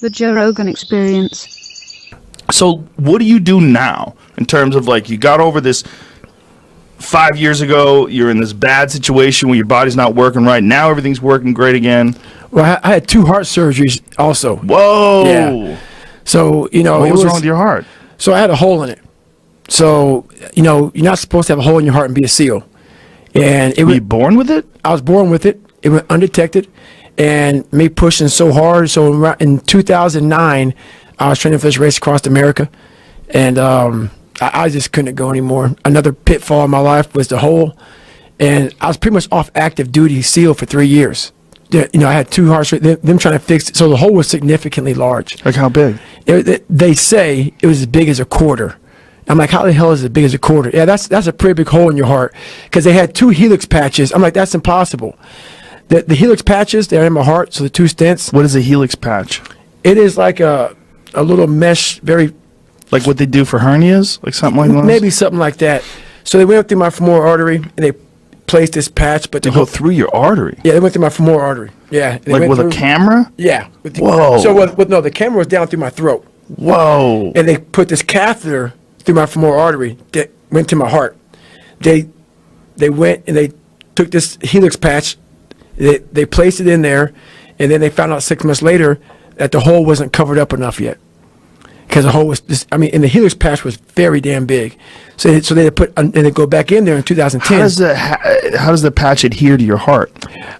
The Joe Rogan Experience. So what do you do now in terms of, like, you got over this 5 years ago, you're in this bad situation where your body's not working right. Now everything's working great again. Well, I had 2 heart surgeries also. Whoa. Yeah. So, you know, what was wrong with your heart? So I had a hole in it. So, you know, you're not supposed to have a hole in your heart and be a SEAL. And Were you born with it? I was born with it. It went undetected. And me pushing so hard. So in 2009, I was training for this race across America. And I just couldn't go anymore. Another pitfall in my life was the hole. And I was pretty much off active duty SEAL for 3 years. You know, I had 2 heart surgeries, them trying to fix it. So the hole was significantly large. Like how big? They say it was as big as a quarter. I'm like, how the hell is it as big as a quarter? Yeah, that's a pretty big hole in your heart. Because they had 2 helix patches. I'm like, that's impossible. The helix patches, they're in my heart, so the 2 stents. What is a helix patch? It is like a little mesh, very... Like what they do for hernias? Like something like that? Maybe something like that. So they went through my femoral artery, and they placed this patch. But they go through your artery? Yeah, they went through my femoral artery. Yeah. Like with a camera? Yeah. Whoa. So, no, the camera was down through my throat. Whoa. And they put this catheter through my femoral artery that went to my heart. They went and they took this helix patch, they placed it in there, and then they found out 6 months later that the hole wasn't covered up enough yet. Because the hole was, and the helix patch was very damn big. So they put, and they go back in there in 2010. How does the patch adhere to your heart?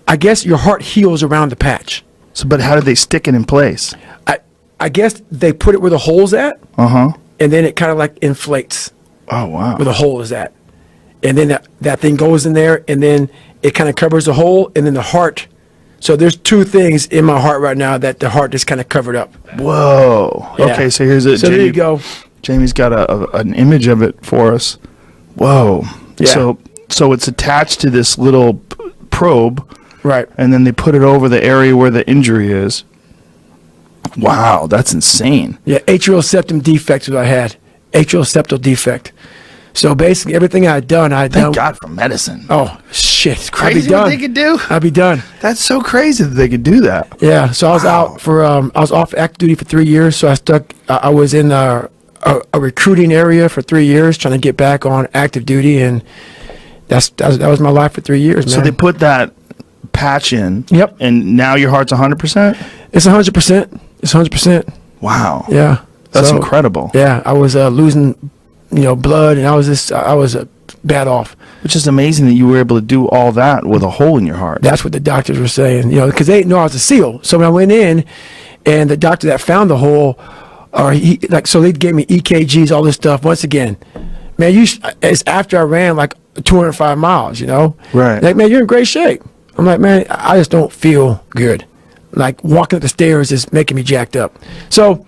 I guess your heart heals around the patch. So, but how did they stick it in place? I guess they put it where the hole's at. Uh-huh. And then it kind of like inflates. Oh, wow. Where the hole is at. And then that thing goes in there, and then it kind of covers the hole, and then the heart. So there's 2 things in my heart right now that the heart just kind of covered up. Whoa. Yeah. Okay, so here's it. So there you go. Jamie's got an image of it for us. Whoa. Yeah. So it's attached to this little probe. Right. And then they put it over the area where the injury is. Wow, that's insane. Yeah, atrial septum defect is what I had. Atrial septal defect. So basically, everything I had done, Thank God for medicine. Oh, shit. It's crazy what they could do. I'd be done. That's so crazy that they could do that. Yeah, so I was out for, I was off active duty for 3 years, so I was in a recruiting area for 3 years, trying to get back on active duty, and that was my life for 3 years, man. So they put that patch in. Yep. And now your heart's 100%? It's 100%. It's 100%. Wow. Yeah. That's incredible. Yeah, I was losing, blood, and I was bad off. Which is amazing that you were able to do all that with a hole in your heart. That's what the doctors were saying, because they didn't know I was a SEAL. So when I went in, and the doctor that found the hole, so they gave me EKGs, all this stuff. Once again, man, it's after I ran like 205 miles, Right. Like, man, you're in great shape. I'm like, man, I just don't feel good. Like, walking up the stairs is making me jacked up. So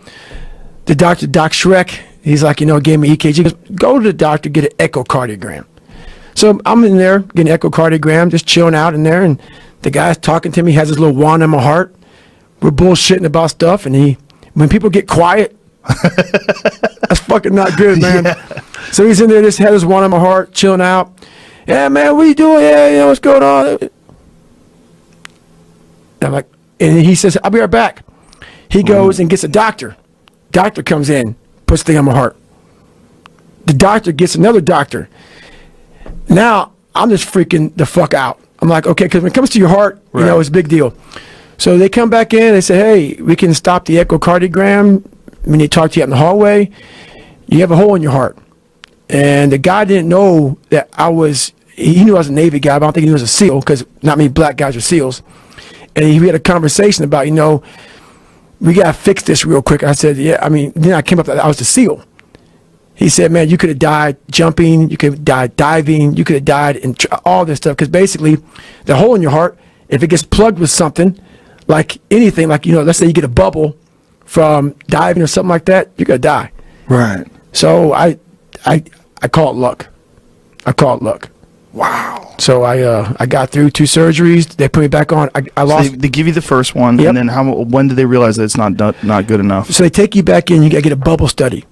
the doctor, Doc Shrek, he's like, gave me EKG. He goes, go to the doctor, get an echocardiogram. So I'm in there getting an echocardiogram, just chilling out in there, and the guy's talking to me, has his little wand in my heart. We're bullshitting about stuff, and when people get quiet, that's fucking not good, man. Yeah. So he's in there, just had his wand in my heart, chilling out. Yeah, man, what are you doing? Yeah, what's going on? And I'm like, and he says, I'll be right back. He goes and gets a doctor. Doctor comes in, puts the thing on my heart. The doctor gets another doctor. Now, I'm just freaking the fuck out. I'm like, okay, because when it comes to your heart, right, it's a big deal. So they come back in, they say, hey, we can stop the echocardiogram. When they talk to you out in the hallway, you have a hole in your heart. And the guy didn't know that he knew I was a Navy guy, but I don't think he knew I was a SEAL, because not many black guys are SEAls. And we had a conversation about, we got to fix this real quick. I said, yeah, then I came up that I was a SEAL. He said, man, you could have died jumping, you could have died diving, you could have died in all this stuff. Because basically, the hole in your heart, if it gets plugged with something, like anything, like, let's say you get a bubble from diving or something like that, you're going to die. Right. So I call it luck. I call it luck. Wow. So I got through 2 surgeries. They put me back on. I lost. So they give you the first one, yep, and then when did they realize that it's not good enough? So they take you back in. You got to get a bubble study,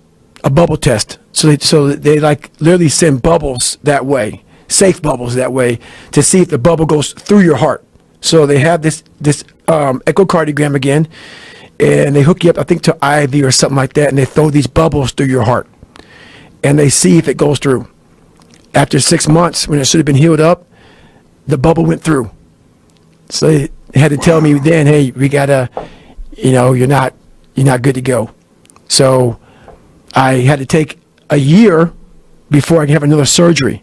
a bubble test. So they like literally send bubbles that way, safe bubbles that way, to see if the bubble goes through your heart. So they have this echocardiogram again, and they hook you up, I think, to IV or something like that, and they throw these bubbles through your heart, and they see if it goes through. After 6 months, when it should have been healed up, the bubble went through. So they had to tell me then, hey, we gotta, you're not good to go. So I had to take a year before I can have another surgery,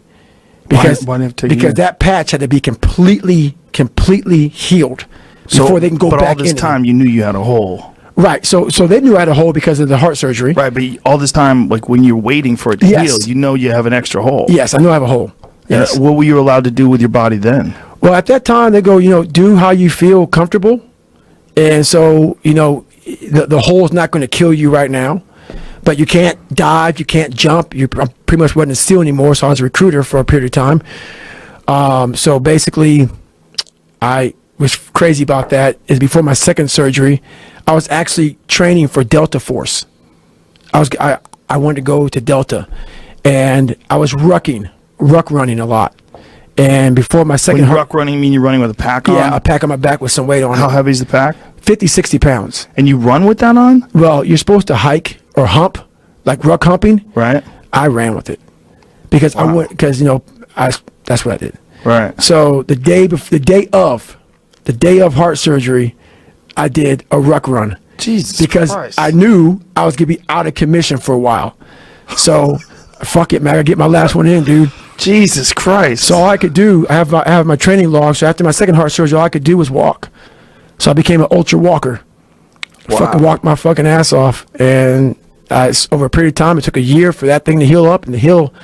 because Why did it take a year? that patch had to be completely healed before they can go back in. But all this time, you knew you had a hole. Right. So they knew I had a hole because of the heart surgery. Right, but all this time, like when you're waiting for it to heal, you know you have an extra hole. Yes, I know I have a hole. Yes. What were you allowed to do with your body then? Well, at that time, they go, do how you feel comfortable. And so, the hole is not going to kill you right now. But you can't dive, you can't jump. I pretty much wasn't a SEAL anymore, so I was a recruiter for a period of time. So basically, I was crazy about that. Is before my second surgery, I was actually training for Delta Force. I wanted to go to Delta, and I was ruck running a lot. And before my second ruck running, you mean you're running with a pack on? Yeah, a pack on my back with some weight on it. How heavy is the pack? 50, 60 pounds. And you run with that on? Well, you're supposed to hike or hump, like ruck humping. Right. I ran with it because that's what I did. Right. So the day of heart surgery, I did a ruck run. Jesus because Christ. I knew I was gonna be out of commission for a while. So fuck it, man. I gotta get my last one in, dude. Jesus Christ. So all I could do, I have my training log. So after my second heart surgery, all I could do was walk. So I became an ultra walker. Wow. Fucking walked my fucking ass off, and over a period of time, it took a year for that thing to heal up and to heal.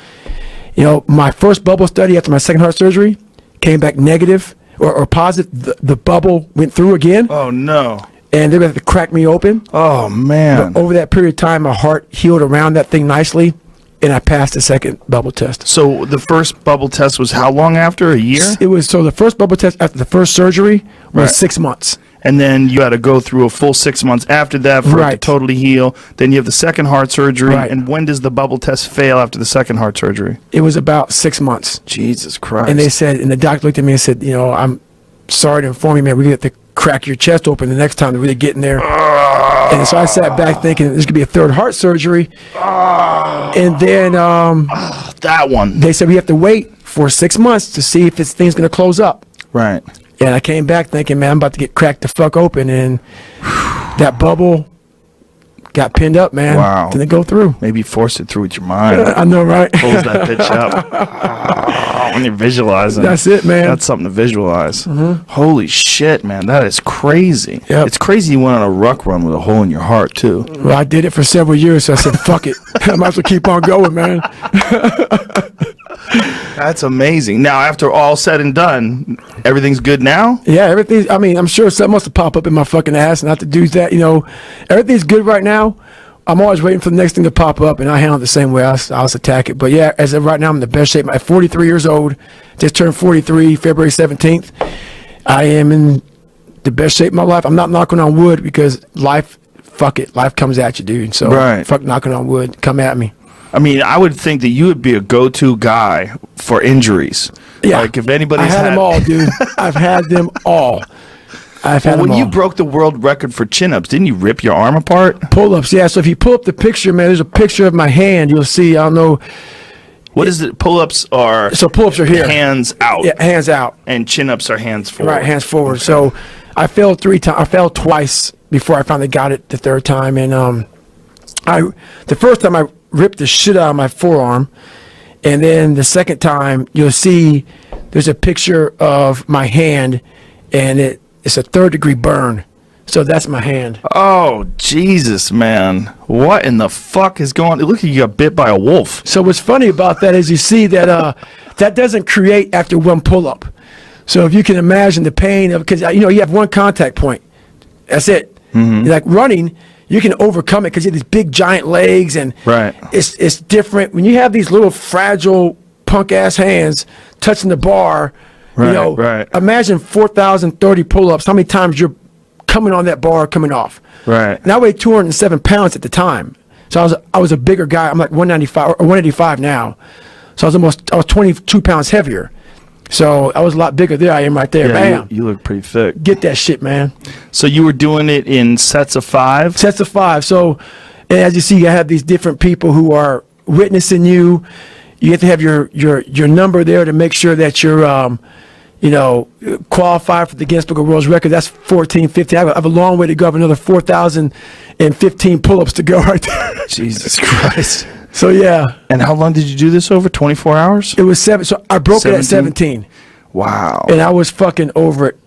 My first bubble study after my second heart surgery came back negative or positive. The bubble went through again. Oh no. And they had to crack me open. Oh man. But over that period of time, my heart healed around that thing nicely, and I passed the second bubble test. So the first bubble test was how long after? A year? It was, so the first bubble test after the first surgery was Right. 6 months. And then you had to go through a full 6 months after that for it to Right. totally heal. Then you have the second heart surgery. Right. And when does the bubble test fail after the second heart surgery? It was about 6 months. Jesus Christ. And they said, and the doctor looked at me and said, I'm sorry to inform you, man, we have to crack your chest open the next time to really get in there. And so I sat back thinking this could be a third heart surgery. And then that one. they said we have to wait for 6 months to see if this thing's going to close up. Right. And I came back thinking, man, I'm about to get cracked the fuck open. And that bubble got pinned up, man. Wow. Didn't go through. Maybe you forced it through with your mind. I know, right? Pulls that bitch up. When you're visualizing. That's it, man. That's something to visualize. Holy shit, man. That is crazy. Yep. It's crazy you went on a ruck run with a hole in your heart, too. Well, I did it for several years, so I said, fuck it. I might as well keep on going, man. That's amazing. Now, after all said and done, everything's good now? Yeah, everything's, I'm sure something must have popped up in my fucking ass, not to do that, everything's good right now. I'm always waiting for the next thing to pop up, and I handle it the same way. I'll attack it. But yeah, as of right now, I'm in the best shape. I'm 43 years old, just turned 43 February 17th. I am in the best shape of my life. I'm not knocking on wood because life comes at you, dude. So Right. fuck knocking on wood, come at me. I mean, I would think that you would be a go-to guy for injuries. Yeah, Like if anybody's I had them all, dude. I've had them all. I've had Well, them when all. you broke the world record for chin-ups, didn't you rip your arm apart? Pull-ups, yeah. So if you pull up the picture, man, there's a picture of my hand. You'll see. I don't know. What is it? Pull-ups are So pull-ups are here. hands out, Yeah, hands out. and chin-ups are hands forward. Right, hands forward. So I failed 3 times. I failed twice before I finally got it the third time. And the first time I ripped the shit out of my forearm, and then the second time you'll see there's a picture of my hand, and it's a 3rd-degree burn. So that's my hand. Oh, Jesus, man. What in the fuck is going on? It looks like you got bit by a wolf. So what's funny about that is you see that that doesn't create after one pull-up. So if you can imagine the pain of, because you have one contact point. That's it. Like running, you can overcome it because you have these big giant legs, and Right. it's different when you have these little fragile punk ass hands touching the bar. Right, Right. right. Imagine 4,030 pull-ups. How many times you're coming on that bar, coming off? Right. And I weighed 207 pounds at the time, so I was a bigger guy. I'm like 195 or 185 now, so I was 22 pounds heavier. So I was a lot bigger there. I am right there. Yeah, Bam. you look pretty thick. Get that shit, man. So you were doing it in sets of 5? Sets of 5. So, and as you see, you have these different people who are witnessing you. You have to have your number there to make sure that you're, qualified for the Guinness Book of World Records. That's 14, 15. I have a long way to go. I have another 4,015 pull-ups to go right there. Jesus Christ. So, yeah. And how long did you do this over? 24 hours? It was 7. So I broke it at 17. Wow. And I was fucking over it.